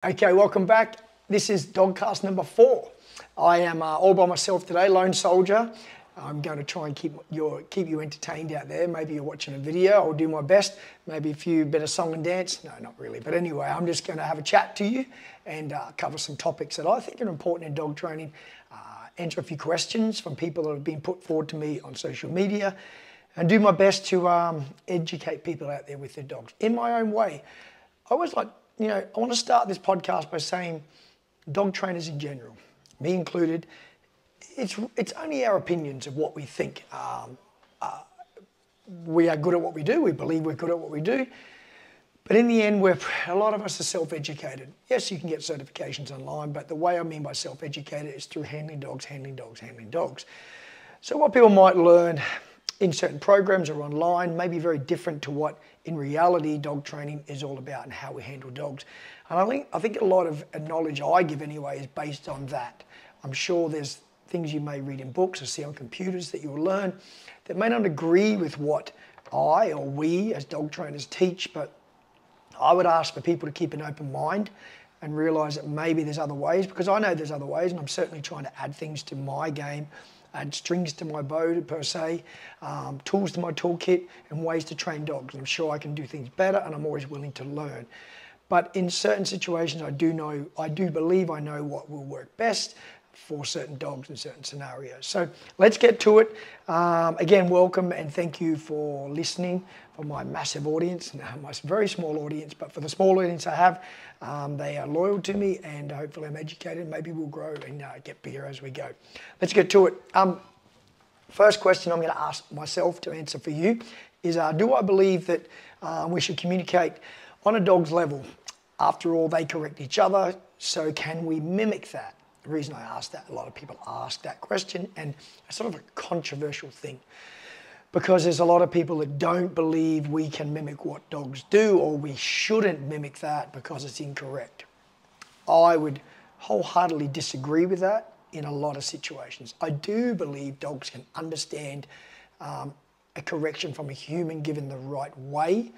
Okay, welcome back. This is DogCast number 4. I am all by myself today, lone soldier. I'm going to try and keep you entertained out there. Maybe you're watching a video. I'll do my best. Maybe a few bit of song and dance. No, not really. But anyway, I'm just going to have a chat to you and cover some topics that I think are important in dog training. Answer a few questions from people that have been put forward to me on social media, and do my best to educate people out there with their dogs in my own way. I always like, I want to start this podcast by saying dog trainers in general, me included, it's only our opinions of what we think. We are good at what we do. We believe we're good at what we do. But in the end, a lot of us are self-educated. Yes, you can get certifications online, but the way I mean by self-educated is through handling dogs, handling dogs, handling dogs. So what people might learn in certain programs or online may be very different to what in reality dog training is all about and how we handle dogs. And I think a lot of knowledge I give anyway is based on that. I'm sure there's things you may read in books or see on computers that you'll learn that may not agree with what I or we as dog trainers teach, but I would ask for people to keep an open mind and realise that maybe there's other ways, because I know there's other ways, and I'm certainly trying to add things to my game, add strings to my bow per se, tools to my toolkit, and ways to train dogs. I'm sure I can do things better, and I'm always willing to learn. But in certain situations, I do believe I know what will work best for certain dogs in certain scenarios. So let's get to it. Again, welcome and thank you for listening. For my massive audience, my very small audience, but for the small audience I have, they are loyal to me, and hopefully I'm educated. Maybe we'll grow and get bigger as we go. Let's get to it. First question I'm going to ask myself to answer for you is, do I believe that we should communicate on a dog's level? After all, they correct each other, so can we mimic that? The reason I ask that, a lot of people ask that question, and it's sort of a controversial thing, because there's a lot of people that don't believe we can mimic what dogs do, or we shouldn't mimic that because it's incorrect. I would wholeheartedly disagree with that in a lot of situations. I do believe dogs can understand a correction from a human given the right way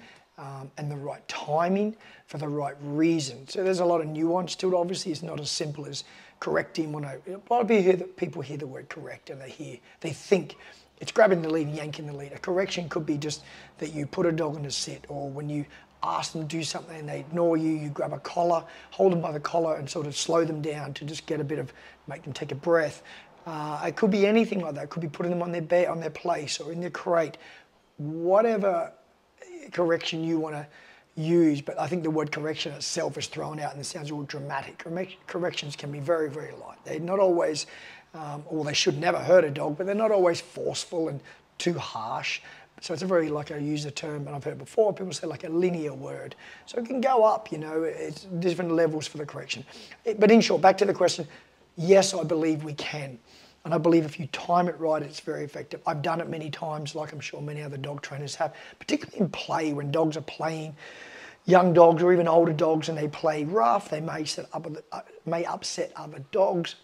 and the right timing for the right reason. So there's a lot of nuance to it. Obviously, it's not as simple as correcting. A lot of people hear the word correct and they think it's grabbing the lead and yanking the lead. A correction could be just that you put a dog in a sit, or when you ask them to do something and they ignore you, you grab a collar, hold them by the collar and sort of slow them down to just make them take a breath. It could be anything like that. It could be putting them on their bed, on their place, or in their crate. Whatever correction you want to use, but I think the word correction itself is thrown out and it sounds all dramatic. Corrections can be very, very light. They're not always, or they should never hurt a dog, but they're not always forceful and too harsh. So it's a very, like I use the term, and I've heard before, people say like a linear word. So it can go up, it's different levels for the correction. But in short, back to the question, yes, I believe we can. And I believe if you time it right, it's very effective. I've done it many times, like I'm sure many other dog trainers have, particularly in play, when dogs are playing, young dogs or even older dogs, and they play rough, they may upset other dogs.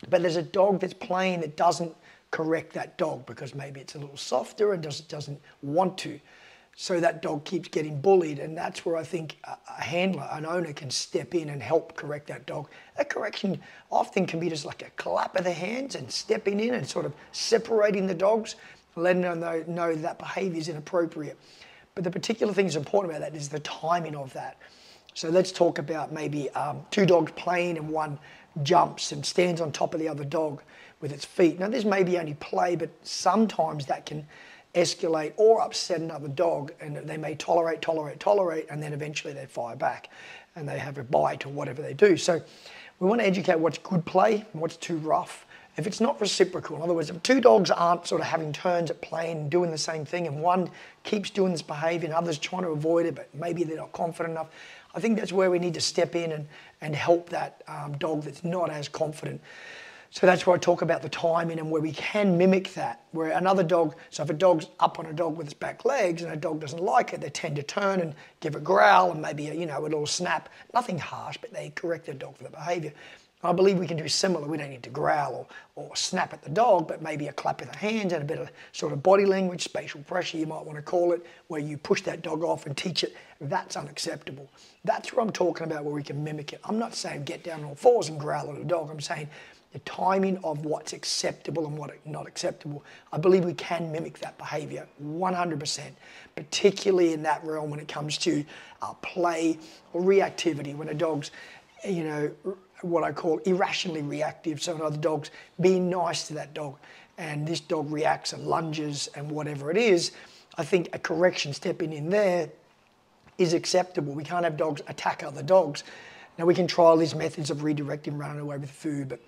But there's a dog that's playing that doesn't correct that dog because maybe it's a little softer and doesn't want to. So that dog keeps getting bullied, and that's where I think a handler, an owner, can step in and help correct that dog. That correction often can be just like a clap of the hands and stepping in and sort of separating the dogs, letting them know that behavior is inappropriate. But the particular thing that's important about that is the timing of that. So let's talk about maybe two dogs playing and one jumps and stands on top of the other dog with its feet. Now this may be only play, but sometimes that can escalate or upset another dog, and they may tolerate, and then eventually they fire back and they have a bite or whatever they do. So we want to educate what's good play and what's too rough. If it's not reciprocal, in other words, if two dogs aren't sort of having turns at playing and doing the same thing, and one keeps doing this behavior and others trying to avoid it, but maybe they're not confident enough, I think that's where we need to step in and help that dog that's not as confident. So that's where I talk about the timing and where we can mimic that, where another dog, so if a dog's up on a dog with its back legs and a dog doesn't like it, they tend to turn and give a growl and maybe a little snap, nothing harsh, but they correct their dog for the behavior. I believe we can do similar. We don't need to growl or snap at the dog, but maybe a clap of the hands and a bit of sort of body language, spatial pressure, you might want to call it, where you push that dog off and teach it. That's unacceptable. That's what I'm talking about, where we can mimic it. I'm not saying get down on all fours and growl at a dog. I'm saying the timing of what's acceptable and what's not acceptable. I believe we can mimic that behavior 100%, particularly in that realm when it comes to play or reactivity, when a dog's, you know, what I call irrationally reactive. So another dog's being nice to that dog and this dog reacts and lunges and whatever it is. I think a correction stepping in there is acceptable. We can't have dogs attack other dogs. Now we can trial these methods of redirecting, running away with food, but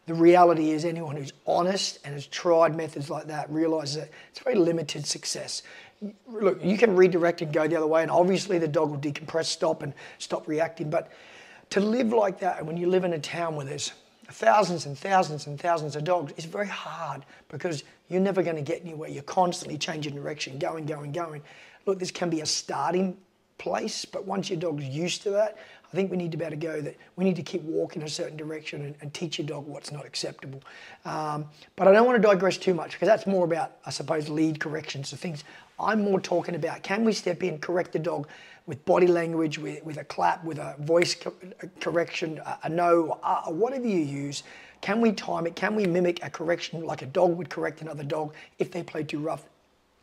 the reality is anyone who's honest and has tried methods like that realizes that it's very limited success. Look, you can redirect and go the other way, and obviously the dog will decompress, stop and stop reacting, but to live like that, and when you live in a town where there's thousands and thousands and thousands of dogs, it's very hard because you're never going to get anywhere. You're constantly changing direction, going, going, going. Look, this can be a starting place, but once your dog's used to that, I think we need to be able to go that we need to keep walking a certain direction and teach your dog what's not acceptable. But I don't want to digress too much because that's more about, I suppose, lead corrections of things. I'm more talking about, can we step in, correct the dog with body language, with a clap, with a voice correction, a no, or whatever you use. Can we time it? Can we mimic a correction like a dog would correct another dog if they play too rough?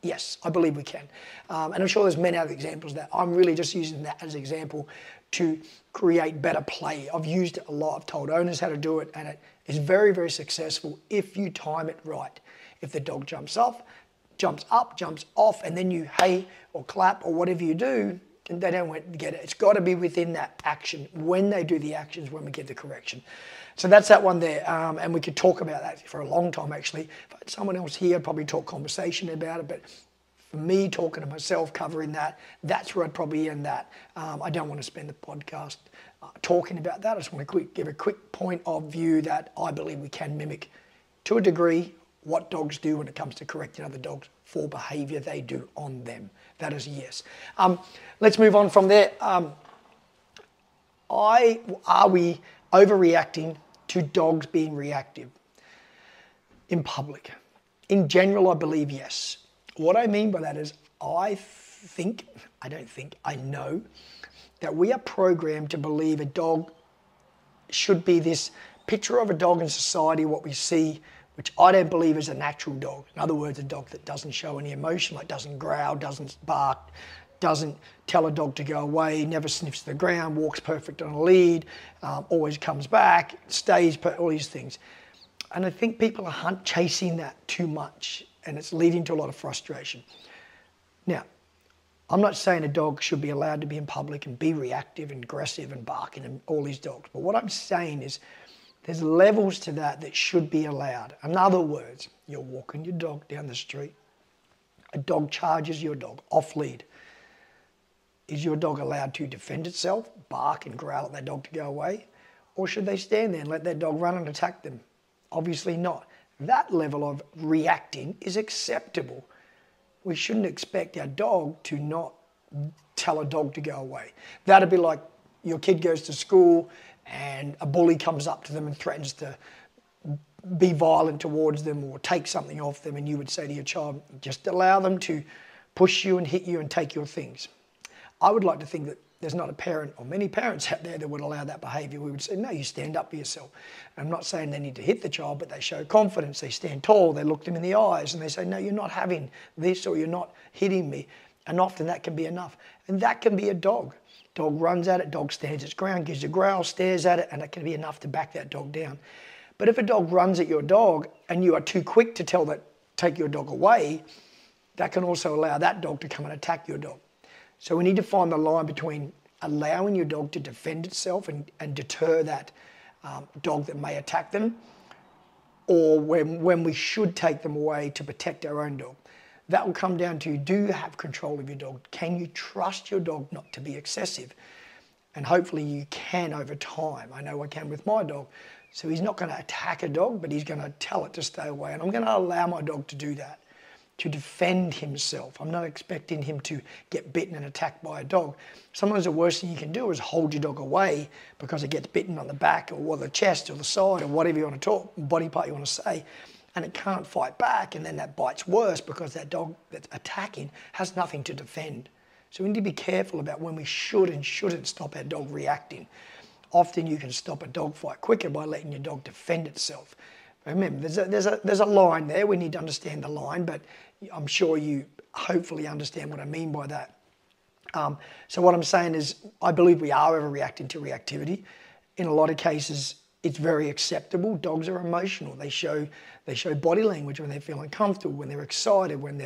Yes, I believe we can. And I'm sure there's many other examples that I'm really just using that as an example to create better play. I've used it a lot. I've told owners how to do it, and it is very, very successful if you time it right. If the dog jumps off, jumps up, jumps off, and then you hey or clap or whatever you do, and they don't get it. It's got to be within that action. When they do the actions, when we get the correction. So that's that one there, and we could talk about that for a long time actually. If I had someone else here, I'd probably talk conversation about it, but for me talking to myself, covering that, that's where I'd probably end that. I don't want to spend the podcast talking about that. I just want to give a quick point of view that I believe we can mimic to a degree what dogs do when it comes to correcting other dogs for behavior they do on them. That is a yes. Let's move on from there. Are we overreacting to dogs being reactive in public? In general, I believe yes. What I mean by that is I know that we are programmed to believe a dog should be this picture of a dog in society, what we see, which I don't believe is a natural dog. In other words, a dog that doesn't show any emotion, like doesn't growl, doesn't bark, doesn't tell a dog to go away, never sniffs the ground, walks perfect on a lead, always comes back, stays, all these things. And I think people are chasing that too much, and it's leading to a lot of frustration. Now, I'm not saying a dog should be allowed to be in public and be reactive and aggressive and barking and all these dogs, but what I'm saying is there's levels to that should be allowed. In other words, you're walking your dog down the street, a dog charges your dog off lead. Is your dog allowed to defend itself, bark and growl at that dog to go away? Or should they stand there and let that dog run and attack them? Obviously not. That level of reacting is acceptable. We shouldn't expect our dog to not tell a dog to go away. That'd be like your kid goes to school and a bully comes up to them and threatens to be violent towards them or take something off them, and you would say to your child, just allow them to push you and hit you and take your things. I would like to think that there's not a parent or many parents out there that would allow that behaviour. We would say, no, you stand up for yourself. And I'm not saying they need to hit the child, but they show confidence, they stand tall, they look them in the eyes and they say, no, you're not having this or you're not hitting me. And often that can be enough. And that can be a dog. Dog runs at it, dog stands its ground, gives a growl, stares at it, and it can be enough to back that dog down. But if a dog runs at your dog and you are too quick to take your dog away, that can also allow that dog to come and attack your dog. So we need to find the line between allowing your dog to defend itself and deter that dog that may attack them, or when we should take them away to protect our own dog. That will come down to, do you have control of your dog? Can you trust your dog not to be excessive? And hopefully you can over time. I know I can with my dog. So he's not going to attack a dog, but he's going to tell it to stay away. And I'm going to allow my dog to do that. to defend himself. I'm not expecting him to get bitten and attacked by a dog. Sometimes the worst thing you can do is hold your dog away because it gets bitten on the back or the chest or the side or whatever you want to talk, body part you want to say, and it can't fight back, and then that bite's worse because that dog that's attacking has nothing to defend. So we need to be careful about when we should and shouldn't stop our dog reacting. Often you can stop a dog fight quicker by letting your dog defend itself. Remember, there's a line there. We need to understand the line, but I'm sure you hopefully understand what I mean by that. So what I'm saying is, I believe we are overreacting to reactivity. In a lot of cases, it's very acceptable. Dogs are emotional. They show body language when they feel uncomfortable, when they're excited, when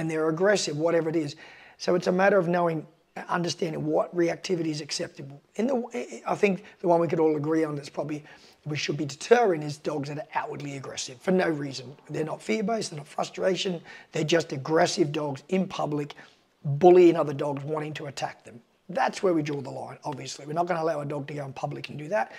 they're aggressive, whatever it is. So it's a matter of understanding what reactivity is acceptable. I think the one we could all agree on that's probably we should be deterring is dogs that are outwardly aggressive for no reason. They're not fear-based, they're not frustration, they're just aggressive dogs in public, bullying other dogs, wanting to attack them. That's where we draw the line, obviously. We're not going to allow a dog to go in public and do that.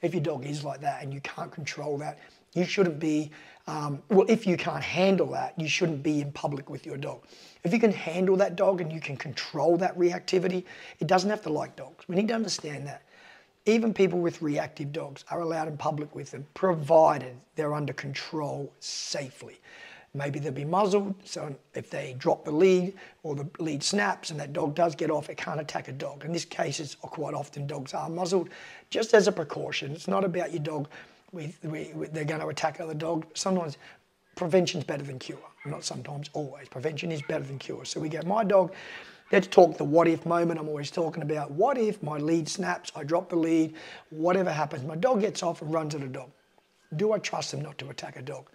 If your dog is like that and you can't control that, you shouldn't be, if you can't handle that, you shouldn't be in public with your dog. If you can handle that dog and you can control that reactivity, it doesn't have to like dogs. We need to understand that. Even people with reactive dogs are allowed in public with them, provided they're under control safely. Maybe they'll be muzzled, so if they drop the lead or the lead snaps and that dog does get off, it can't attack a dog. In this case, quite often dogs are muzzled, just as a precaution. It's not about your dog, they're going to attack other dogs. Sometimes prevention's better than cure. Not sometimes, always. Prevention is better than cure. So we go, my dog, let's talk the what if moment. I'm always talking about what if my lead snaps, I drop the lead, whatever happens, my dog gets off and runs at a dog. Do I trust them not to attack a dog?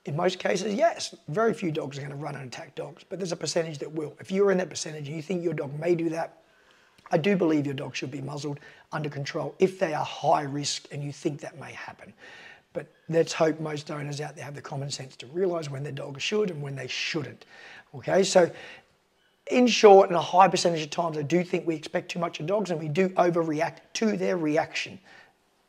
In most cases, yes. Very few dogs are going to run and attack dogs, but there's a percentage that will. If you're in that percentage and you think your dog may do that, I do believe your dog should be muzzled, under control, if they are high risk and you think that may happen. But let's hope most owners out there have the common sense to realise when their dog should and when they shouldn't. Okay, so in short, in a high percentage of times, I do think we expect too much of dogs and we do overreact to their reaction.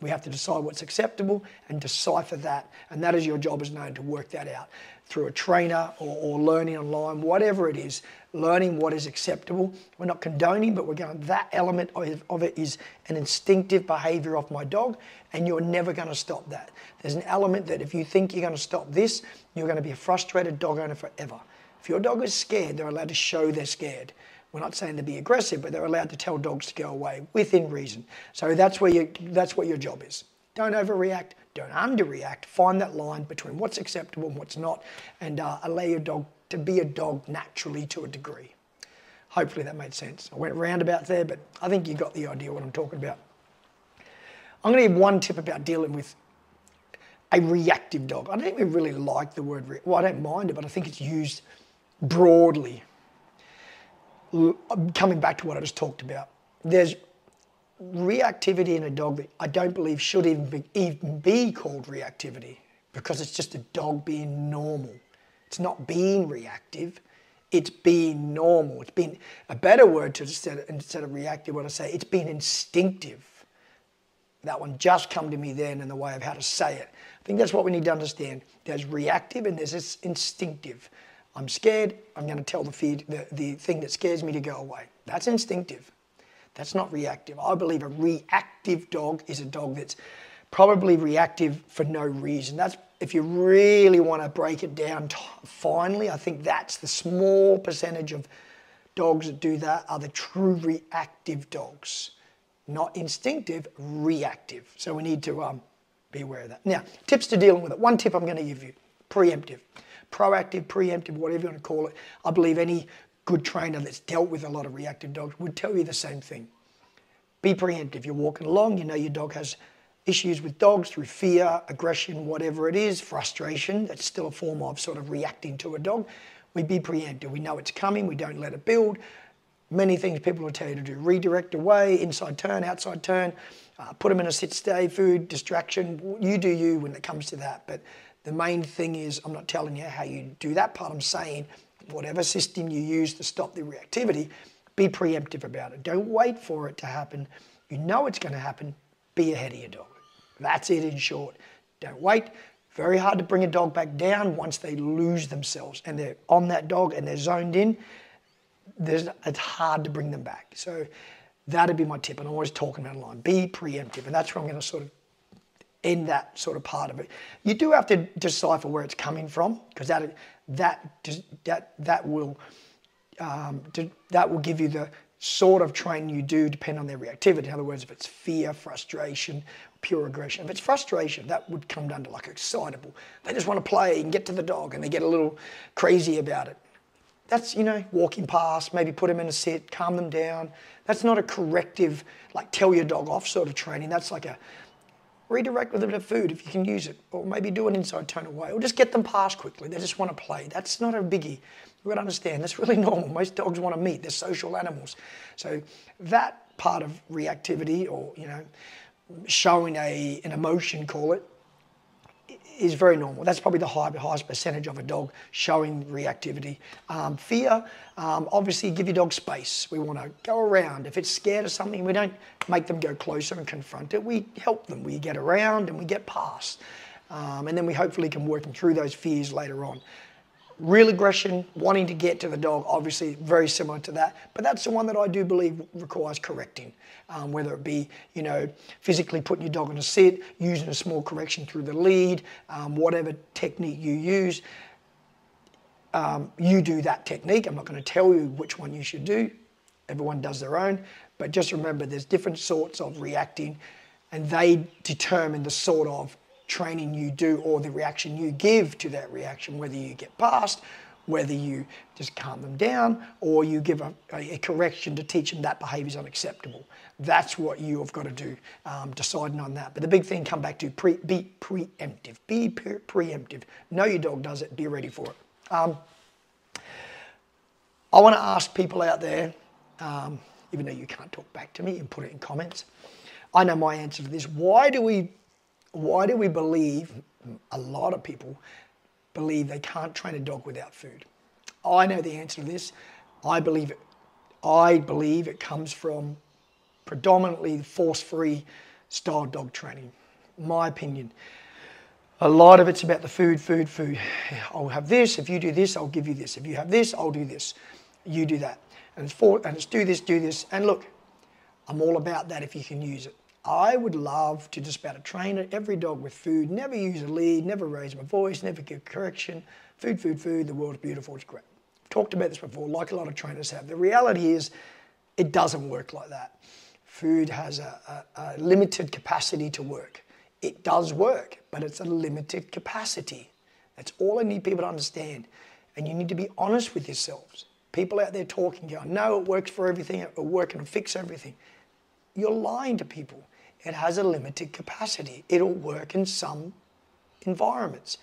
We have to decide what's acceptable and decipher that. And that is your job as an owner, to work that out through a trainer or learning online, whatever it is, learning what is acceptable. We're not condoning, but we're going, that element of it is an instinctive behavior of my dog, and you're never going to stop that. There's an element that if you think you're going to stop this, you're going to be a frustrated dog owner forever. If your dog is scared, they're allowed to show they're scared. We're not saying to be aggressive, but they're allowed to tell dogs to go away within reason. So that's what your job is. Don't overreact, don't underreact. Find that line between what's acceptable and what's not, and allow your dog to be a dog naturally to a degree. Hopefully that made sense. I went roundabout there, but I think you got the idea what I'm talking about. I'm going to give one tip about dealing with a reactive dog. I don't even really like the word, well, I don't mind it, but I think it's used broadly. Coming back to what I just talked about, there's reactivity in a dog that I don't believe should even be called reactivity, because it's just a dog being normal. It's not being reactive, it's being normal. It's being, a better word to instead of reactive, what I say, it's being instinctive. That one just come to me then in the way of how to say it. I think that's what we need to understand. There's reactive and there's this instinctive. I'm scared, I'm going to tell the thing that scares me to go away. That's instinctive. That's not reactive. I believe a reactive dog is a dog that's probably reactive for no reason. That's, if you really want to break it down finally, I think that's the small percentage of dogs that do that are the true reactive dogs. Not instinctive, reactive. So we need to be aware of that. Now, tips to dealing with it. One tip I'm going to give you, preemptive. Proactive, preemptive, whatever you want to call it. I believe any good trainer that's dealt with a lot of reactive dogs would tell you the same thing. Be preemptive. You're walking along, you know your dog has issues with dogs through fear, aggression, whatever it is, frustration. That's still a form of sort of reacting to a dog. We be preemptive. We know it's coming. We don't let it build. Many things people will tell you to do. Redirect away, inside turn, outside turn, put them in a sit-stay, food, distraction. You do you when it comes to that. But the main thing is, I'm not telling you how you do that part. I'm saying whatever system you use to stop the reactivity, be preemptive about it. Don't wait for it to happen. You know it's going to happen. Be ahead of your dog. That's it in short. Don't wait. Very hard to bring a dog back down once they lose themselves and they're on that dog and they're zoned in. It's hard to bring them back. So that'd be my tip. And I'm always talking about online. Be preemptive. And that's where I'm going to sort of end that sort of part of it. You do have to decipher where it's coming from, because that will give you the sort of training you do depend on their reactivity. In other words, if it's fear, frustration, pure aggression. If it's frustration, that would come down to like excitable. They just want to play and get to the dog and they get a little crazy about it. That's, walking past, maybe put them in a sit, calm them down. That's not a corrective, like tell your dog off sort of training. That's like a redirect with a bit of food if you can use it, or maybe do an inside tone away, or just get them past quickly. They just want to play. That's not a biggie. You've got to understand, that's really normal. Most dogs want to meet. They're social animals. So that part of reactivity, or, showing an emotion, call it, is very normal. That's probably the highest percentage of a dog showing reactivity. Fear, obviously give your dog space. We want to go around. If it's scared of something, we don't make them go closer and confront it. We help them. We get around and we get past. And then we hopefully can work them through those fears later on. Real aggression, wanting to get to the dog, obviously very similar to that, but that's the one that I do believe requires correcting, whether it be, physically putting your dog on a sit, using a small correction through the lead, whatever technique you use, you do that technique. I'm not going to tell you which one you should do. Everyone does their own, but just remember there's different sorts of reacting, and they determine the sort of training you do or the reaction you give to that reaction, whether you get past, whether you just calm them down, or you give a correction to teach them that behaviour is unacceptable. That's what you have got to do, deciding on that. But the big thing, come back to be preemptive. Be preemptive. Know your dog does it, be ready for it. I want to ask people out there, even though you can't talk back to me and put it in comments, I know my answer to this. Why do we believe, a lot of people believe they can't train a dog without food? I know the answer to this. I believe it comes from predominantly force-free style dog training. My opinion. A lot of it's about the food. I'll have this, if you do this, I'll give you this. If you have this, I'll do this. You do that. And it's do this. And look, I'm all about that if you can use it. I would love to just about train every dog with food, never use a lead, never raise my voice, never give correction. Food, the world's beautiful, it's great. I've talked about this before, like a lot of trainers have. The reality is, it doesn't work like that. Food has a limited capacity to work. It does work, but it's a limited capacity. That's all I need people to understand. And you need to be honest with yourselves. People out there talking, going, no, it works for everything, it'll work and fix everything. You're lying to people. It has a limited capacity. It'll work in some environments,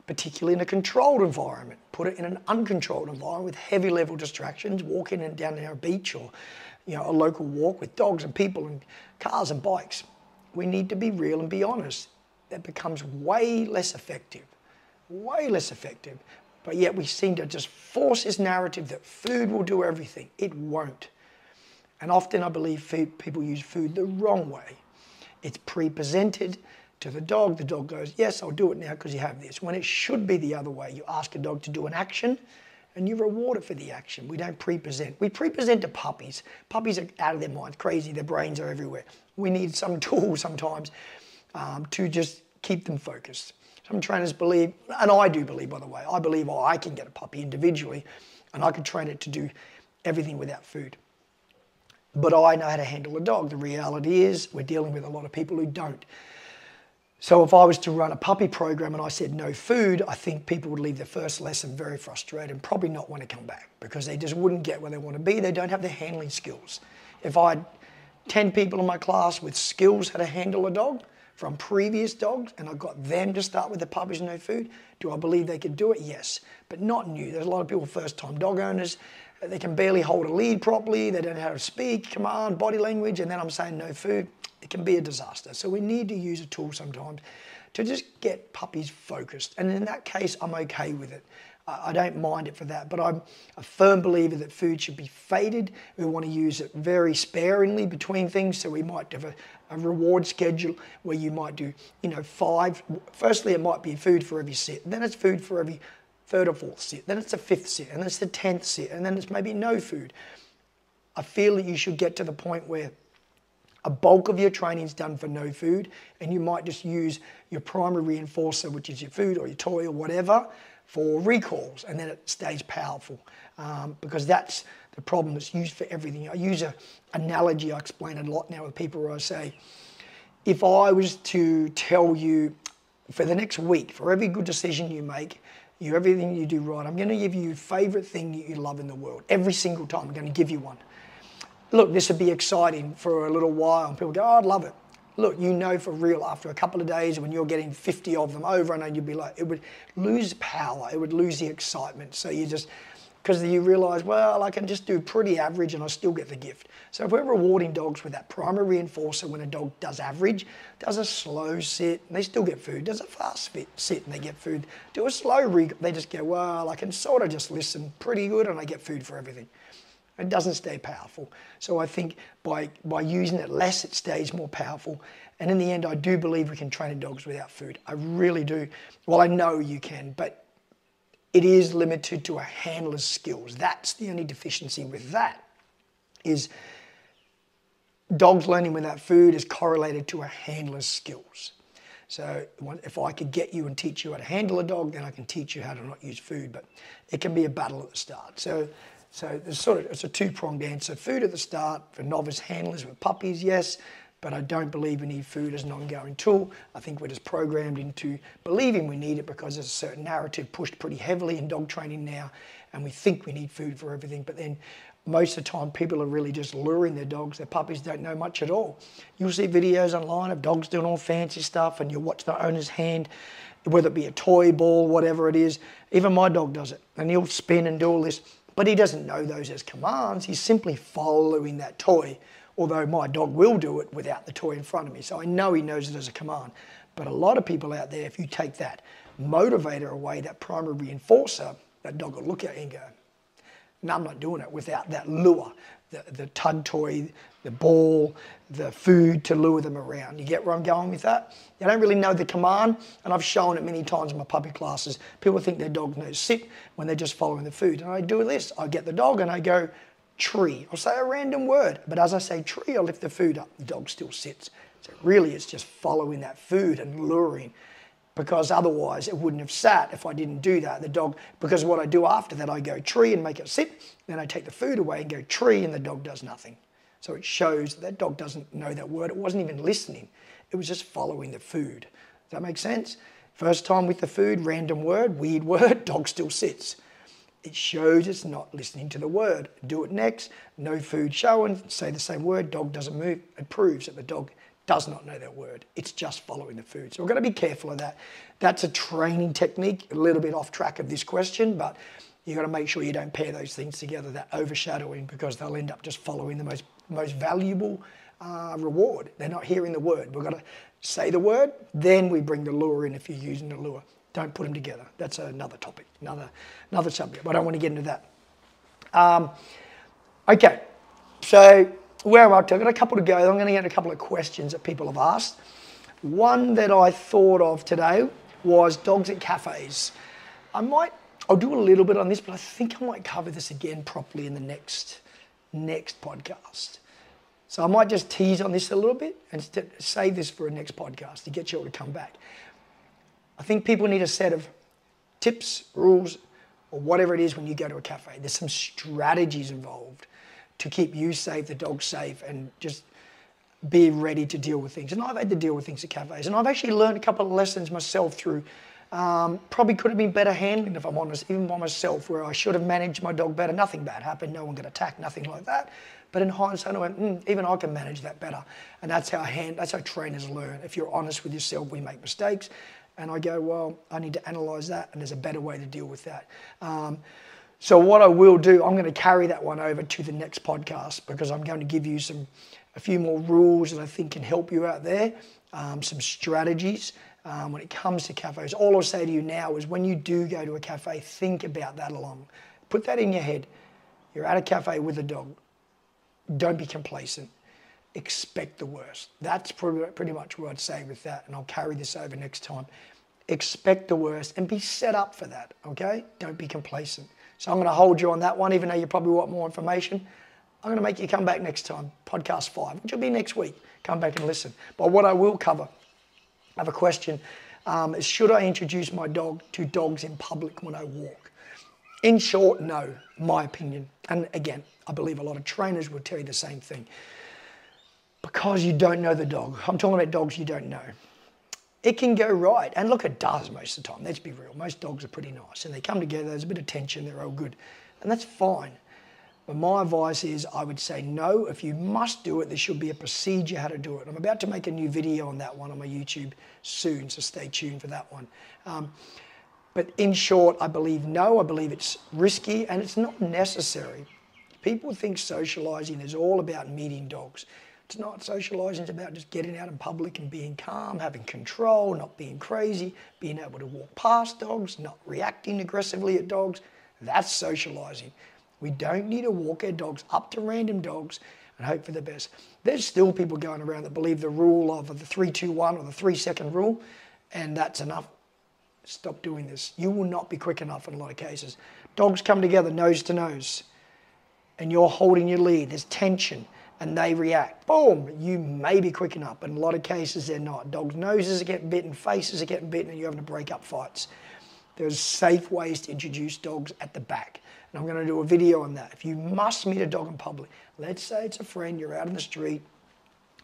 particularly in a controlled environment. Put it in an uncontrolled environment with heavy level distractions, walking down near a beach, or a local walk with dogs and people and cars and bikes. We need to be real and be honest. That becomes way less effective. But yet we seem to just force this narrative that food will do everything. It won't. And often I believe people use food the wrong way. It's pre-presented to the dog. The dog goes, yes, I'll do it now because you have this. When it should be the other way. You ask a dog to do an action and you reward it for the action. We don't pre-present. We pre-present to puppies. Puppies are out of their minds, crazy. Their brains are everywhere. We need some tools sometimes to just keep them focused. Some trainers believe, and I do believe, by the way, I believe I can get a puppy individually and I can train it to do everything without food. But I know how to handle a dog. The reality is we're dealing with a lot of people who don't. So if I was to run a puppy program and I said no food, I think people would leave their first lesson very frustrated and probably not want to come back because they just wouldn't get where they want to be. They don't have the handling skills. If I had 10 people in my class with skills how to handle a dog from previous dogs and I got them to start with the puppies and no food, do I believe they could do it? Yes, but not new. There's a lot of people, first-time dog owners, they can barely hold a lead properly, they don't know how to speak, command, body language, and then I'm saying no food. It can be a disaster. So we need to use a tool sometimes to just get puppies focused. And in that case, I'm okay with it. I don't mind it for that, but I'm a firm believer that food should be fated. We want to use it very sparingly between things, so we might have a reward schedule where you might do, 5. Firstly, it might be food for every sit, then it's food for every 3rd or 4th sit, then it's the 5th sit, and then it's the 10th sit, and then it's maybe no food. I feel that you should get to the point where a bulk of your training is done for no food, and you might just use your primary reinforcer, which is your food or your toy or whatever, for recalls, and then it stays powerful, because that's the problem that's used for everything. I use an analogy I explain a lot now with people where I say, if I was to tell you for the next week, for every good decision you make, everything you do right, I'm going to give you your favourite thing that you love in the world. Every single time I'm going to give you one. Look, this would be exciting for a little while, and people go, oh, I'd love it. Look, for real, after a couple of days when you're getting 50 of them over, and you'd be like, it would lose power, it would lose the excitement. So because you realise, well, I can just do pretty average and I still get the gift. So if we're rewarding dogs with that primary reinforcer, when a dog does average, does a slow sit, and they still get food, does a fast sit and they get food, do a slow they just go, well, I can sort of just listen pretty good and I get food for everything. It doesn't stay powerful. So I think by using it less, it stays more powerful. And in the end, I do believe we can train dogs without food. I really do. Well, I know you can, but it is limited to a handler's skills. That's the only deficiency with that, is dogs learning without food is correlated to a handler's skills. So if I could get you and teach you how to handle a dog, then I can teach you how to not use food, but it can be a battle at the start. So it's a two-pronged answer. Food at the start for novice handlers with puppies, yes, but I don't believe we need food as an ongoing tool. I think we're just programmed into believing we need it because there's a certain narrative pushed pretty heavily in dog training now, and we think we need food for everything, but then most of the time people are really just luring their dogs. Their puppies don't know much at all. You'll see videos online of dogs doing all fancy stuff, and you'll watch the owner's hand, whether it be a toy ball, whatever it is. Even my dog does it, and he'll spin and do all this. But he doesn't know those as commands. He's simply following that toy, although my dog will do it without the toy in front of me. So I know he knows it as a command. But a lot of people out there, if you take that motivator away, that primary reinforcer, that dog will look at you and go, no, I'm not doing it without that lure, the tug toy, the ball, the food to lure them around. You get where I'm going with that? They don't really know the command, and I've shown it many times in my puppy classes. People think their dog knows sit when they're just following the food. And I do this. I get the dog and I go, tree. I'll say a random word, but as I say tree, I lift the food up. The dog still sits. So really it's just following that food and luring, because otherwise it wouldn't have sat if I didn't do that. The dog, because what I do after that, I go tree and make it sit, then I take the food away and go tree, and the dog does nothing. So it shows that dog doesn't know that word. It wasn't even listening. It was just following the food. Does that make sense? First time with the food, random word, weird word, dog still sits. It shows it's not listening to the word. Do it next, no food showing, say the same word, dog doesn't move. It proves that the dog does not know that word. It's just following the food. So we've got to be careful of that. That's a training technique, a little bit off track of this question, but you've got to make sure you don't pair those things together, that overshadowing, because they'll end up just following the most valuable reward. They're not hearing the word. We've got to say the word, then we bring the lure in if you're using the lure. Don't put them together. That's another topic, another subject, but I don't want to get into that. Okay, so where am I? I've got a couple to go. I'm going to get a couple of questions that people have asked. One that I thought of today was dogs at cafes. I'll do a little bit on this, but I think I might cover this again properly in the next podcast. So I might just tease on this a little bit and save this for a next podcast to get you all to come back. I think people need a set of tips, rules, or whatever it is when you go to a cafe. There's some strategies involved to keep you safe, the dog safe, and just be ready to deal with things. And I've had to deal with things at cafes, and I've actually learned a couple of lessons myself through. Probably could have been better handling, if I'm honest, even by myself, where I should have managed my dog better. Nothing bad happened, no one got attacked, nothing like that. But in hindsight, I went, even I can manage that better. And that's how trainers learn. If you're honest with yourself, we make mistakes. And I go, well, I need to analyse that, and there's a better way to deal with that. So what I will do, I'm going to carry that one over to the next podcast, because I'm going to give you a few more rules that I think can help you out there, some strategies when it comes to cafes. All I'll say to you now is when you do go to a cafe, think about that along. Put that in your head. You're at a cafe with a dog. Don't be complacent. Expect the worst. That's pretty much what I'd say with that, and I'll carry this over next time. Expect the worst and be set up for that, okay? Don't be complacent. So I'm going to hold you on that one, even though you probably want more information. I'm going to make you come back next time, podcast 5, which will be next week. Come back and listen. But what I will cover, I have a question, is should I introduce my dog to dogs in public when I walk? In short, no, my opinion. And again, I believe a lot of trainers will tell you the same thing. Because you don't know the dog. I'm talking about dogs you don't know. It can go right. And look, it does most of the time. Let's be real. Most dogs are pretty nice. And they come together, there's a bit of tension, they're all good. And that's fine. But my advice is I would say no. If you must do it, there should be a procedure how to do it. I'm about to make a new video on that one on my YouTube soon, so stay tuned for that one. But in short, I believe no. I believe it's risky and it's not necessary. People think socializing is all about meeting dogs. It's not. Socializing is about just getting out in public and being calm, having control, not being crazy, being able to walk past dogs, not reacting aggressively at dogs. That's socializing. We don't need to walk our dogs up to random dogs and hope for the best. There's still people going around that believe the rule of the 3-2-1 or the 3-second rule, and that's enough. Stop doing this. You will not be quick enough in a lot of cases. Dogs come together nose to nose, and you're holding your lead. There's tension. And they react. Boom, you may be quick enough, but in a lot of cases they're not. Dogs' noses are getting bitten, faces are getting bitten, and you're having to break up fights. There's safe ways to introduce dogs at the back. And I'm going to do a video on that. If you must meet a dog in public, let's say it's a friend, you're out in the street,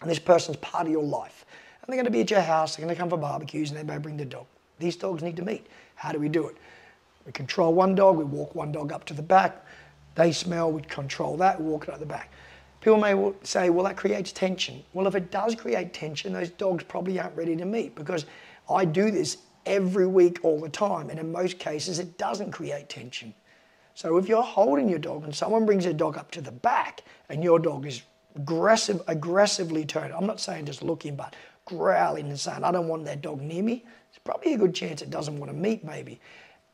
and this person's part of your life. And they're going to be at your house, they're going to come for barbecues, and they may bring the dog. These dogs need to meet. How do we do it? We control one dog, we walk one dog up to the back, they smell, we control that, we walk it up the back. People may say, well, that creates tension. Well, if it does create tension, those dogs probably aren't ready to meet, because I do this every week all the time, and in most cases it doesn't create tension. So if you're holding your dog and someone brings their dog up to the back and your dog is aggressively turned, I'm not saying just looking, but growling and saying, I don't want that dog near me, there's probably a good chance it doesn't want to meet maybe.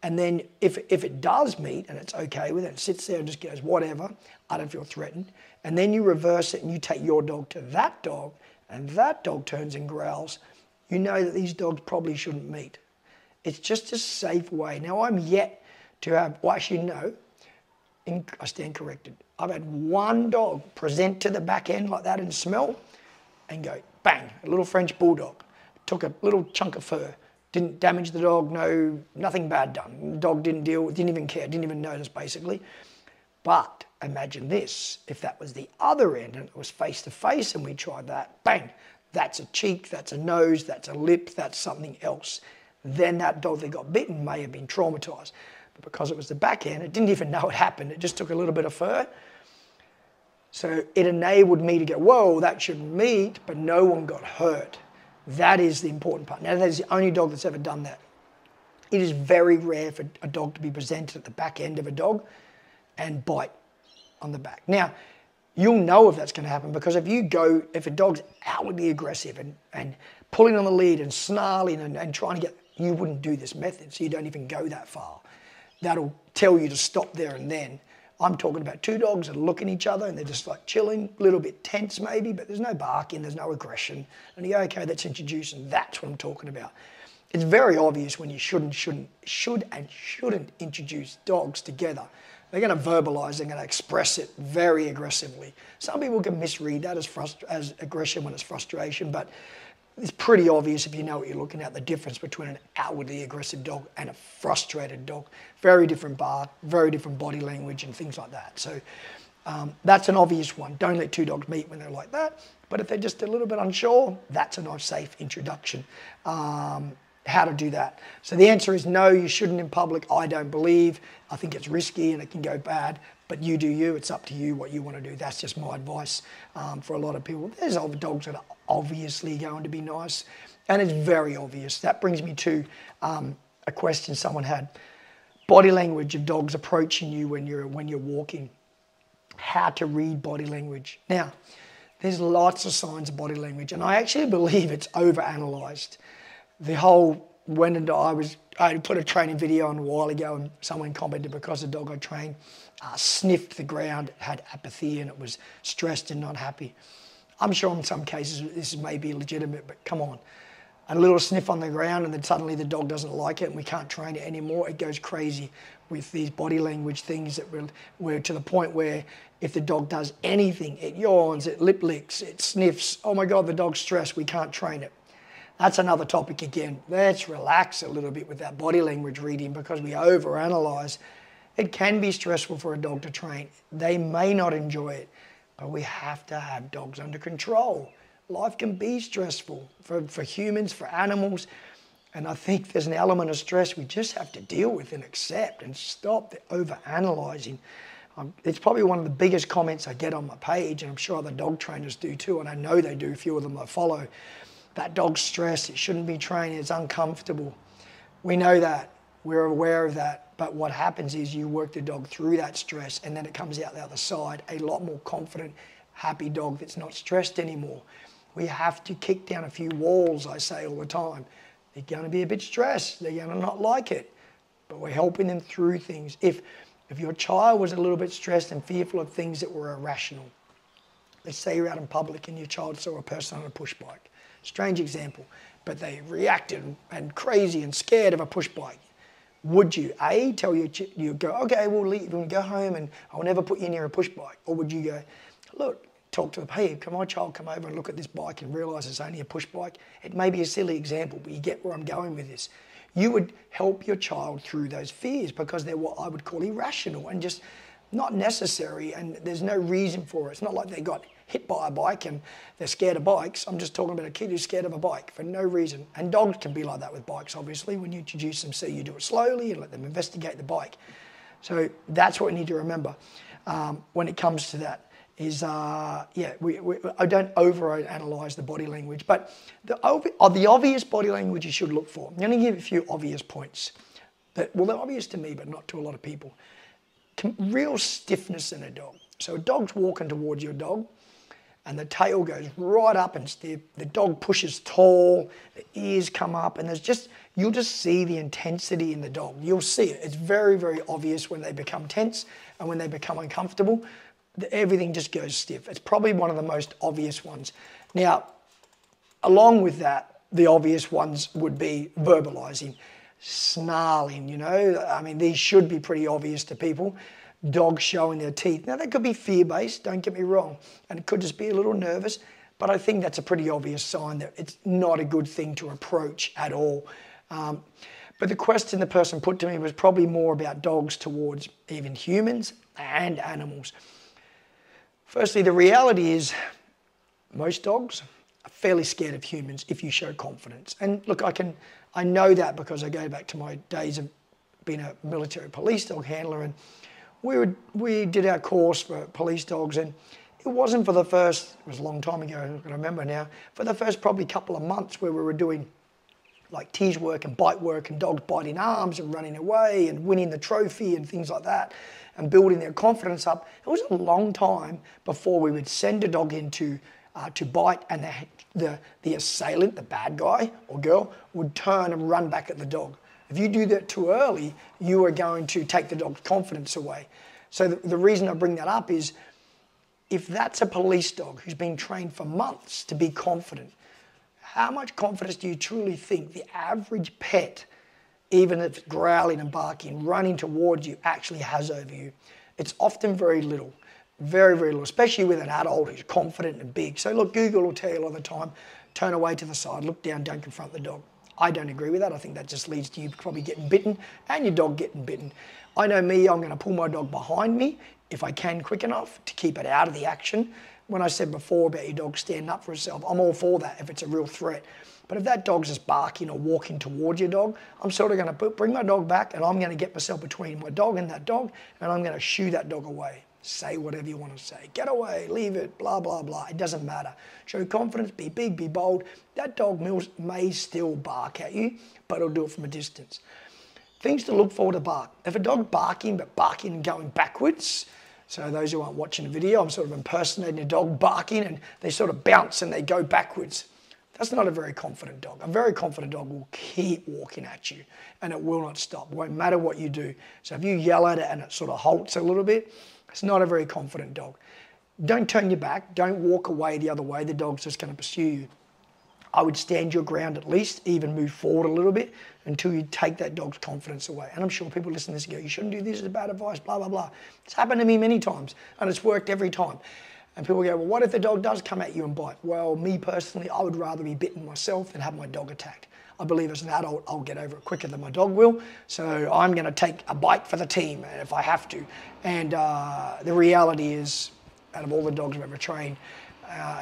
And then if it does meet and it's okay with it, it sits there and just goes, whatever, I don't feel threatened. And then you reverse it and you take your dog to that dog and that dog turns and growls, you know that these dogs probably shouldn't meet. It's just a safe way. Now I'm yet to have, well actually no, I stand corrected. I've had one dog present to the back end like that and smell and go, bang, a little French bulldog. Took a little chunk of fur. Didn't damage the dog, nothing bad done. The dog didn't even care, didn't even notice basically. But imagine this, if that was the other end and it was face to face and we tried that, bang, that's a cheek, that's a nose, that's a lip, that's something else. Then that dog that got bitten may have been traumatized. But because it was the back end, it didn't even know it happened, it just took a little bit of fur. So it enabled me to go, whoa, that shouldn't meet, but no one got hurt. That is the important part. Now, that is the only dog that's ever done that. It is very rare for a dog to be presented at the back end of a dog and bite on the back. Now, you'll know if that's going to happen because if a dog's outwardly aggressive and pulling on the lead and snarling and trying to get, you wouldn't do this method, so you don't even go that far. That'll tell you to stop there and then. I'm talking about two dogs that look at each other and they're just like chilling, a little bit tense maybe, but there's no barking, there's no aggression. And you go, okay, let's introduce, and that's what I'm talking about. It's very obvious when you should and shouldn't introduce dogs together. They're going to verbalize, they're going to express it very aggressively. Some people can misread that as aggression when it's frustration, but it's pretty obvious if you know what you're looking at, the difference between an outwardly aggressive dog and a frustrated dog. Very different bark, very different body language and things like that. So that's an obvious one. Don't let two dogs meet when they're like that. But if they're just a little bit unsure, that's a nice safe introduction. How to do that. So the answer is no, you shouldn't in public. I don't believe. I think it's risky and it can go bad. But you do you. It's up to you what you want to do. That's just my advice for a lot of people. There's other dogs that are obviously going to be nice, and it's very obvious. That brings me to a question someone had. Body language of dogs approaching you when you're walking. How to read body language. Now, There's lots of signs of body language, and I actually believe it's overanalyzed. The whole, I put a training video on a while ago, and someone commented because the dog I trained sniffed the ground, had apathy, and it was stressed and not happy. I'm sure in some cases this may be legitimate, but come on. A little sniff on the ground and then suddenly the dog doesn't like it and we can't train it anymore. It goes crazy with these body language things that we're to the point where if the dog does anything, it yawns, it lip licks, it sniffs. Oh my God, the dog's stressed, we can't train it. That's another topic again. Let's relax a little bit with that body language reading because we overanalyze. It can be stressful for a dog to train. They may not enjoy it, but we have to have dogs under control. Life can be stressful for humans, for animals, and I think there's an element of stress we just have to deal with and accept and stop the over-analysing. It's probably one of the biggest comments I get on my page, and I'm sure other dog trainers do too, and I know they do, a few of them I follow. That dog's stressed, it shouldn't be trained, it's uncomfortable. We know that, we're aware of that, but what happens is you work the dog through that stress and then it comes out the other side, a lot more confident, happy dog that's not stressed anymore. We have to kick down a few walls, I say all the time. They're going to be a bit stressed. They're going to not like it. But we're helping them through things. If your child was a little bit stressed and fearful of things that were irrational, let's say you're out in public and your child saw a person on a push bike. Strange example. But they reacted and crazy and scared of a push bike. Would you, A, tell you go, okay, we'll leave and go home and I'll never put you near a push bike? Or would you go, look, talk to them, hey, can my child come over and look at this bike and realise it's only a push bike? It may be a silly example, but you get where I'm going with this. You would help your child through those fears because they're what I would call irrational and just not necessary, and there's no reason for it. It's not like they got hit by a bike and they're scared of bikes. I'm just talking about a kid who's scared of a bike for no reason. And dogs can be like that with bikes, obviously. When you introduce them, you do it slowly and let them investigate the bike. So that's what we need to remember when it comes to that. I don't overanalyze the body language, but the obvious body language you should look for. I'm going to give a few obvious points. They're obvious to me, but not to a lot of people. Real stiffness in a dog. So a dog's walking towards your dog, and the tail goes right up and stiff. The dog pushes tall, the ears come up, and you'll just see the intensity in the dog. You'll see it. It's very, very obvious when they become tense and when they become uncomfortable. Everything just goes stiff. It's probably one of the most obvious ones. Now, along with that, the obvious ones would be verbalizing, snarling, I mean, these should be pretty obvious to people. Dogs showing their teeth. Now, that could be fear-based, don't get me wrong, and it could just be a little nervous, but I think that's a pretty obvious sign that it's not a good thing to approach at all. But the question the person put to me was probably more about dogs towards even humans and animals. Firstly, the reality is most dogs are fairly scared of humans if you show confidence. And look, I know that because I go back to my days of being a military police dog handler, and we did our course for police dogs, and it wasn't for the first, it was a long time ago, I can remember now, for the first probably couple of months where we were doing like tease work and bite work and dogs biting arms and running away and winning the trophy and things like that and building their confidence up. It was a long time before we would send a dog in to bite, and the assailant, the bad guy or girl, would turn and run back at the dog. If you do that too early, you are going to take the dog's confidence away. So the reason I bring that up is if that's a police dog who's been trained for months to be confident, how much confidence do you truly think the average pet, even if it's growling and barking, running towards you, actually has over you? It's often very little, very, very little, especially with an adult who's confident and big. So look, Google will tell you all the time, turn away to the side, look down, don't confront the dog. I don't agree with that. I think that just leads to you probably getting bitten and your dog getting bitten. I know me, I'm going to pull my dog behind me if I can quick enough to keep it out of the action. When I said before about your dog standing up for itself, I'm all for that if it's a real threat. But if that dog's just barking or walking towards your dog, I'm sort of going to bring my dog back and I'm going to get myself between my dog and that dog, and I'm going to shoo that dog away. Say whatever you want to say. Get away, leave it, blah, blah, blah. It doesn't matter. Show confidence, be big, be bold. That dog may still bark at you, but it'll do it from a distance. Things to look for to bark. If a dog barking, but barking and going backwards, So those who aren't watching the video, I'm sort of impersonating a dog barking, and they sort of bounce and they go backwards. That's not a very confident dog. A very confident dog will keep walking at you and it will not stop. It won't matter what you do. So if you yell at it and it sort of halts a little bit, it's not a very confident dog. Don't turn your back. Don't walk away the other way. The dog's just going to pursue you. I would stand your ground at least, even move forward a little bit until you take that dog's confidence away. And I'm sure people listen to this and go, you shouldn't do this, it's bad advice, blah, blah, blah. It's happened to me many times and it's worked every time. And people go, well, what if the dog does come at you and bite? Well, me personally, I would rather be bitten myself than have my dog attacked. I believe as an adult, I'll get over it quicker than my dog will. So I'm going to take a bite for the team if I have to. And the reality is, out of all the dogs I've ever trained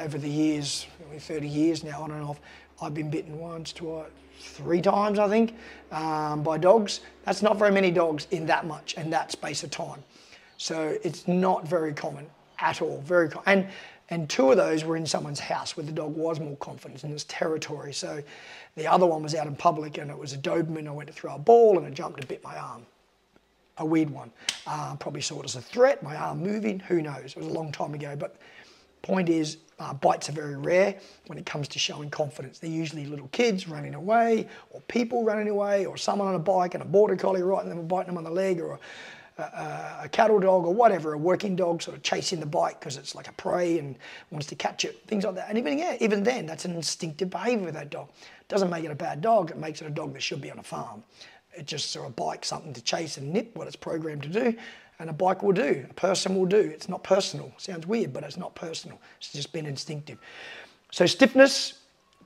over the years, 30 years now on and off, I've been bitten once, twice, 3 times, I think, by dogs. That's not very many dogs in that much and that space of time. So it's not very common at all, very common. And 2 of those were in someone's house where the dog was more confident in its territory. So the other one was out in public and it was a Doberman. I went to throw a ball and it jumped and bit my arm. A weird one. Probably saw it as a threat, my arm moving, who knows. It was a long time ago. But point is, bites are very rare when it comes to showing confidence. They're usually little kids running away, or people running away, or someone on a bike and a border collie biting them on the leg, or a cattle dog or whatever, a working dog sort of chasing the bike because it's like a prey and wants to catch it, things like that. And even then, that's an instinctive behavior with that dog. It doesn't make it a bad dog, it makes it a dog that should be on a farm. It just sort of bikes something to chase and nip what it's programmed to do, and a bike will do, a person will do. It's not personal. Sounds weird, but it's not personal. It's just been instinctive. So stiffness,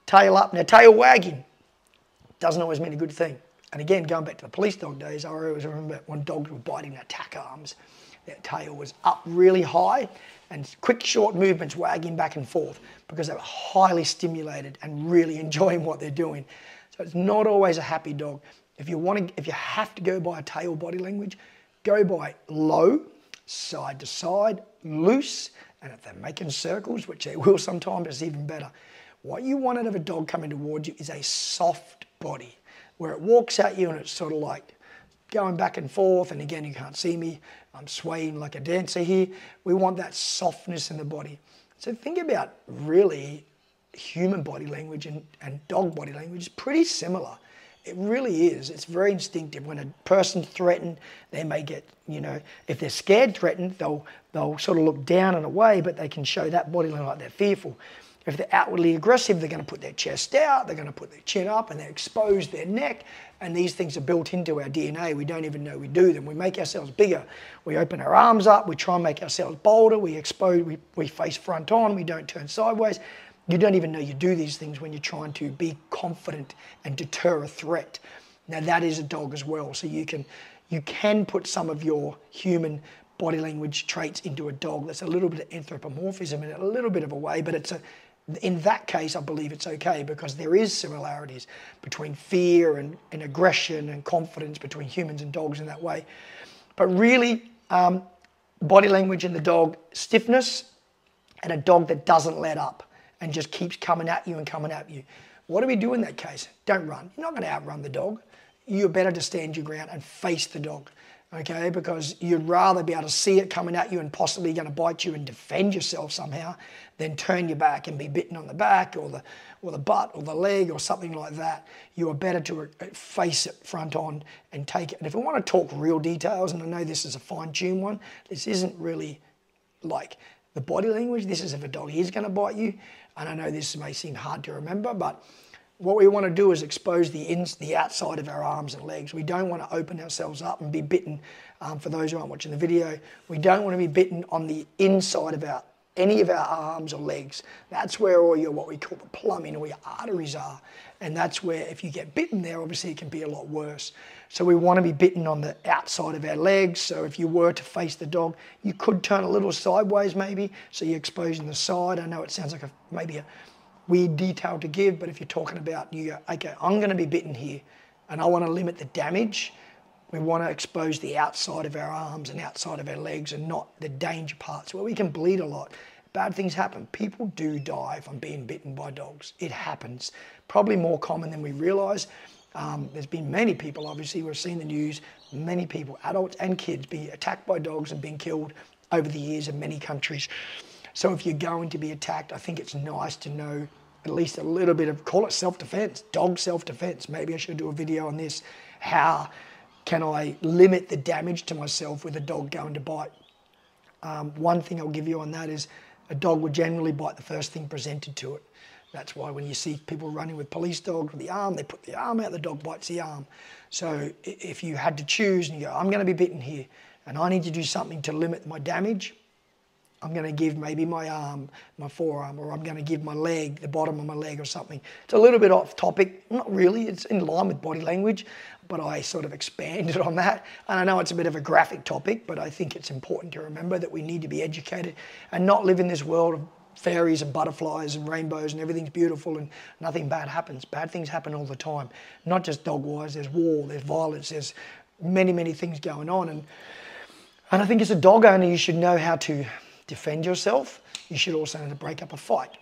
tail up. Now tail wagging doesn't always mean a good thing. And again, going back to the police dog days, I always remember when dogs were biting their tack arms, their tail was up really high and quick, short movements wagging back and forth because they were highly stimulated and really enjoying what they're doing. So it's not always a happy dog. If you have to go by a tail body language, go by low, side to side, loose, and if they're making circles, which they will sometimes, it's even better. What you want out of a dog coming towards you is a soft body, where it walks at you and it's sort of like going back and forth, and again, you can't see me, I'm swaying like a dancer here. We want that softness in the body. So think about really human body language and dog body language is pretty similar. It really is. It's very instinctive. When a person's threatened, they may get, if they're scared, threatened, they'll sort of look down and away, but they can show that body language like they're fearful. If they're outwardly aggressive, they're going to put their chest out, they're going to put their chin up, and they expose their neck. And these things are built into our DNA. We don't even know we do them. We make ourselves bigger. We open our arms up. We try and make ourselves bolder. We face front on. We don't turn sideways. You don't even know you do these things when you're trying to be confident and deter a threat. Now that is a dog as well. So you can put some of your human body language traits into a dog. That's a little bit of anthropomorphism in a little bit of a way, but in that case, I believe it's okay because there is similarities between fear and aggression and confidence between humans and dogs in that way. But really, body language in the dog, stiffness, and a dog that doesn't let up and just keeps coming at you and coming at you. What do we do in that case? Don't run. You're not going to outrun the dog. You're better to stand your ground and face the dog, okay? Because you'd rather be able to see it coming at you and possibly going to bite you and defend yourself somehow than turn your back and be bitten on the back or the butt or the leg or something like that. You are better to face it front on and take it. And if we want to talk real details, and I know this is a fine-tuned one, this isn't really like the body language. This is if a dog is going to bite you. And I know this may seem hard to remember, but what we want to do is expose the outside of our arms and legs. We don't want to open ourselves up and be bitten. For those who aren't watching the video, we don't want to be bitten on the inside of any of our arms or legs. That's where all your what we call the plumbing or your arteries are. And that's where if you get bitten there, obviously it can be a lot worse. So we want to be bitten on the outside of our legs. So if you were to face the dog, you could turn a little sideways maybe, so you're exposing the side. I know it sounds like maybe a weird detail to give, but if you're talking about, you go, okay, I'm going to be bitten here and I want to limit the damage. We want to expose the outside of our arms and outside of our legs and not the danger parts where we can bleed a lot. Bad things happen. People do die from being bitten by dogs. It happens. Probably more common than we realise. There's been many people, obviously, we've seen the news, many people, adults and kids, be attacked by dogs and being killed over the years in many countries. So if you're going to be attacked, I think it's nice to know at least a little bit of, call it self-defense, dog self-defense. Maybe I should do a video on this. How can I limit the damage to myself with a dog going to bite? One thing I'll give you on that is a dog will generally bite the first thing presented to it. That's why when you see people running with police dogs with the arm, they put the arm out, the dog bites the arm. So if you had to choose and you go, I'm going to be bitten here and I need to do something to limit my damage, I'm going to give maybe my arm, my forearm, or I'm going to give my leg, the bottom of my leg or something. It's a little bit off topic, not really, it's in line with body language, but I sort of expanded on that. And I know it's a bit of a graphic topic, but I think it's important to remember that we need to be educated and not live in this world of fairies and butterflies and rainbows and everything's beautiful and nothing bad happens. Bad things happen all the time, not just dog-wise. There's war, there's violence, there's many, many things going on. And I think as a dog owner, you should know how to defend yourself. You should also know how to break up a fight.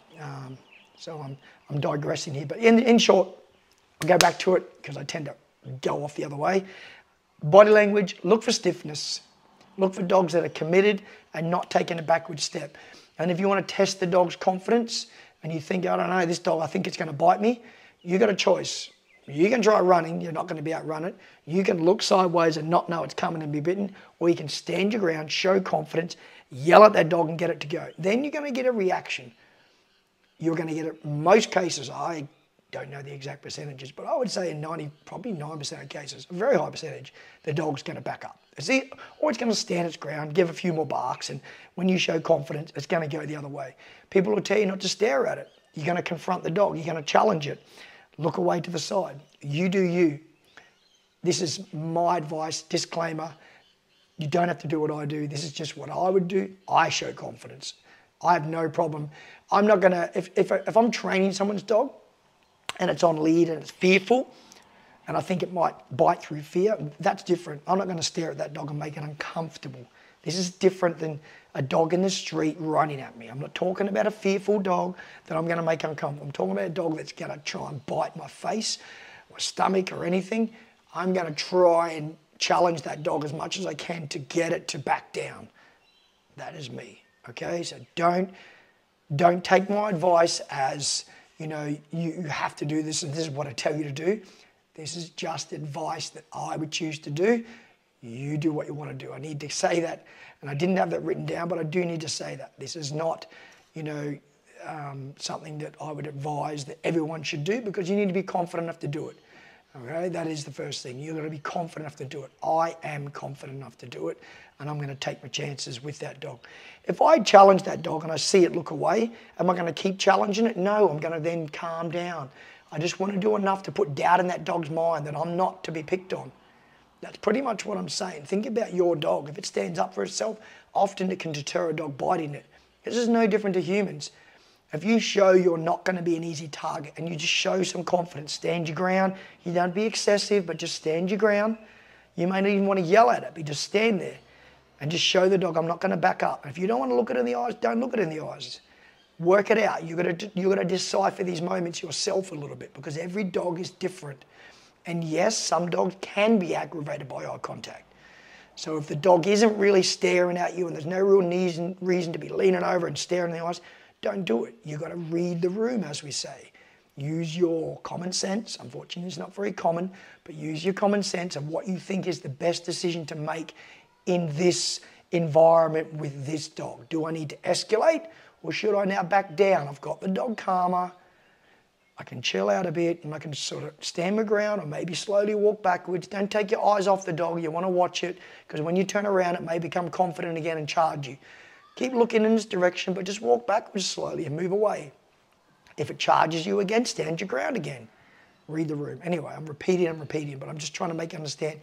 So I'm digressing here, but in short, I'll go back to it because I tend to go off the other way. Body language, look for stiffness. Look for dogs that are committed and not taking a backward step. And if you want to test the dog's confidence and you think, I don't know, this dog, I think it's going to bite me, you got a choice. You can try running, you're not going to be outrun it. You can look sideways and not know it's coming and be bitten, or you can stand your ground, show confidence, yell at that dog and get it to go. Then you're going to get a reaction. You're going to get it, in most cases, I don't know the exact percentages, but I would say in probably 9% of cases, a very high percentage, the dog's going to back up. Or it's going to stand its ground, give a few more barks, and when you show confidence, it's going to go the other way. People will tell you not to stare at it. You're going to confront the dog. You're going to challenge it. Look away to the side. You do you. This is my advice, disclaimer. You don't have to do what I do. This is just what I would do. I show confidence. I have no problem. I'm not going to, if I'm training someone's dog and it's on lead and it's fearful, and I think it might bite through fear, that's different. I'm not going to stare at that dog and make it uncomfortable. This is different than a dog in the street running at me. I'm not talking about a fearful dog that I'm going to make uncomfortable. I'm talking about a dog that's going to try and bite my face, my stomach or anything. I'm going to try and challenge that dog as much as I can to get it to back down. That is me, okay? So don't take my advice as, you know, you have to do this and this is what I tell you to do. This is just advice that I would choose to do. You do what you want to do. I need to say that, and I didn't have that written down, but I do need to say that. This is not, you know, something that I would advise that everyone should do, because you need to be confident enough to do it. Okay, that is the first thing. You've got to be confident enough to do it. I am confident enough to do it, and I'm going to take my chances with that dog. If I challenge that dog and I see it look away, am I going to keep challenging it? No, I'm going to then calm down. I just want to do enough to put doubt in that dog's mind that I'm not to be picked on. That's pretty much what I'm saying. Think about your dog. If it stands up for itself, often it can deter a dog biting it. This is no different to humans. If you show you're not going to be an easy target and you just show some confidence, stand your ground, you don't be excessive, but just stand your ground. You may not even want to yell at it, but just stand there and just show the dog, I'm not going to back up. If you don't want to look it in the eyes, don't look it in the eyes. Work it out. You've got to decipher these moments yourself a little bit, because every dog is different. And yes, some dogs can be aggravated by eye contact. So if the dog isn't really staring at you and there's no real reason to be leaning over and staring in the eyes, don't do it. You've got to read the room, as we say. Use your common sense. Unfortunately, it's not very common, but use your common sense of what you think is the best decision to make in this environment with this dog. Do I need to escalate, or should I now back down? I've got the dog calmer. I can chill out a bit and I can sort of stand my ground or maybe slowly walk backwards. Don't take your eyes off the dog. You want to watch it, because when you turn around, it may become confident again and charge you. Keep looking in this direction, but just walk backwards slowly and move away. If it charges you again, stand your ground again. Read the room. Anyway, I'm repeating, but I'm just trying to make you understand.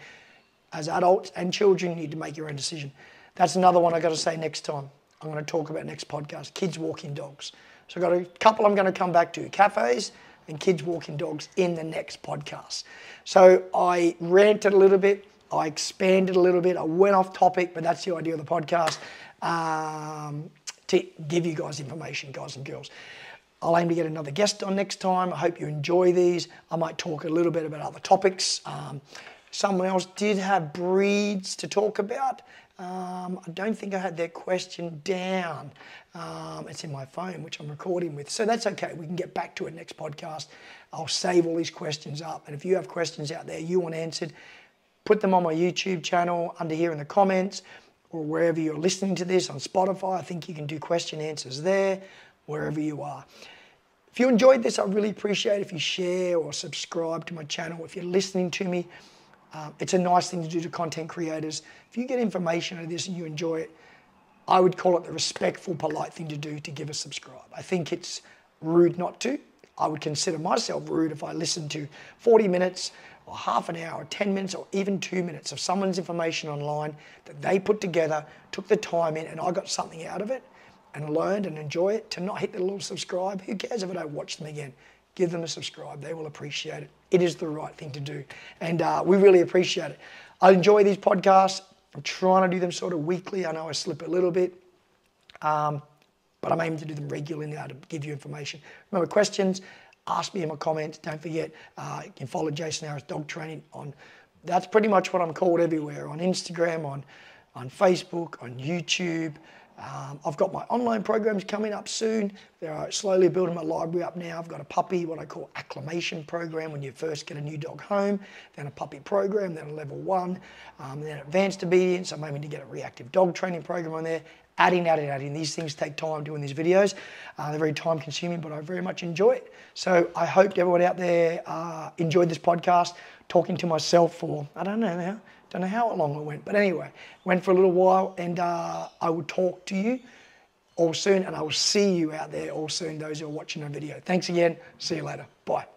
As adults and children, you need to make your own decision. That's another one I've got to say next time. I'm going to talk about next podcast, kids walking dogs. So I've got a couple I'm going to come back to, cafes and kids walking dogs, in the next podcast. So I ranted a little bit, I expanded a little bit, I went off topic, but that's the idea of the podcast, to give you guys information, guys and girls. I'll aim to get another guest on next time. I hope you enjoy these. I might talk a little bit about other topics. Someone else did have breeds to talk about. I don't think I had their question down. It's in my phone, which I'm recording with. So that's okay. We can get back to it next podcast. I'll save all these questions up. And if you have questions out there you want answered, put them on my YouTube channel under here in the comments, or wherever you're listening to this on Spotify. I think you can do question answers there, wherever you are. If you enjoyed this, I'd really appreciate if you share or subscribe to my channel. If you're listening to me, it's a nice thing to do to content creators. If you get information out of this and you enjoy it, I would call it the respectful, polite thing to do to give a subscribe. I think it's rude not to. I would consider myself rude if I listened to 40 minutes or half an hour, or 10 minutes, or even 2 minutes of someone's information online that they put together, took the time in, and I got something out of it and learned and enjoy it, to not hit the little subscribe. Who cares if I don't watch them again? Give them a subscribe. They will appreciate it. It is the right thing to do. And we really appreciate it. I enjoy these podcasts. I'm trying to do them sort of weekly. I know I slip a little bit, but I'm aiming to do them regularly now to give you information. Remember, questions, ask me in my comments. Don't forget, you can follow Jason Harris Dog Training on, that's pretty much what I'm called everywhere, on Instagram, on Facebook, on YouTube. I've got my online programs coming up soon. They're slowly building my library up now. I've got a puppy, what I call acclimation program, when you first get a new dog home, then a puppy program, then a level 1, then advanced obedience. I'm aiming to get a reactive dog training program on there. Adding. These things take time doing these videos. They're very time consuming, but I very much enjoy it. So I hope everyone out there enjoyed this podcast, talking to myself for, I don't know how long it went, but anyway, went for a little while, and I will talk to you all soon, and I will see you out there all soon, those who are watching the video. Thanks again. See you later. Bye.